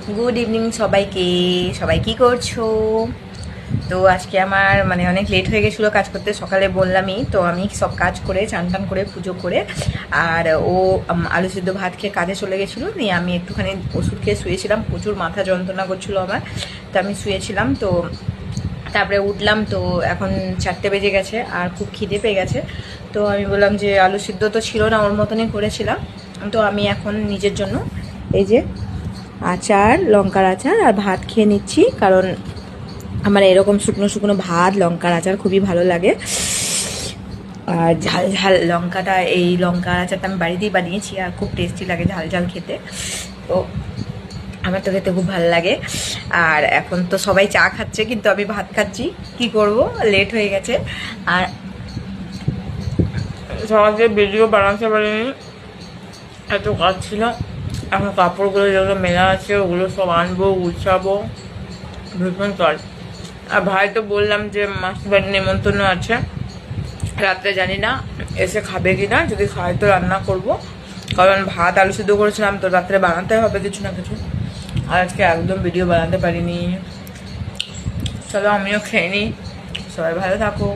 Good evening সবাইকে। সবাই কি করছো? তো আজকে আমার মানে অনেক লেট হয়ে গেছিলো কাজ করতে, সকালে বললামই তো। আমি সব কাজ করে চান টান করে পুজো করে আর ও আলু সিদ্ধ ভাত খেয়ে কাজে চলে গেছিলো, নিয়ে আমি একটুখানি ওষুধ খেয়ে শুয়েছিলাম। প্রচুর মাথা যন্ত্রণা করছিলো আমার, তো আমি শুয়েছিলাম। তো তারপরে উঠলাম, তো এখন 4টে বেজে গেছে আর খুব খিদে পেয়ে গেছে। তো আমি বললাম যে আলু সিদ্ধ তো ছিল না, ওর মতনই করেছিলাম। তো আমি এখন নিজের জন্য এই যে আচার, লঙ্কার আচার আর ভাত খেয়ে নিচ্ছি, কারণ আমার এরকম শুকনো শুকনো ভাত লঙ্কার আচার খুবই ভালো লাগে। আর ঝাল ঝাল লঙ্কাটা, এই লঙ্কার আচারটা আমি বাড়িতেই বানিয়েছি আর খুব টেস্টি লাগে ঝাল ঝাল খেতে। তো আমার তো খেতে খুব ভালো লাগে। আর এখন তো সবাই চা খাচ্ছে, কিন্তু আমি ভাত খাচ্ছি। কি করব, লেট হয়ে গেছে। আর সবাইকে ভিডিও বানাতে পারিনি, এত কাজ ছিল। এখন কাপড়গুলো যেগুলো মেলা আছে ওগুলো সব আনবো, গুছাবো, ভীষণ কাজ। আর ভাই তো বললাম যে মাসির বাড়ির নেমন্তন্ন আছে, রাত্রে জানি না এসে খাবে কি না। যদি খায় তো রান্না করব, কারণ ভাত আলু সিদ্ধ করেছিলাম, তো রাত্রে বানাতে হবে কিছু না কিছু। আর আজকে একদম ভিডিও বানাতে পারিনি। চলো আমিও খেয়ে নিই। সবাই ভালো থাকো।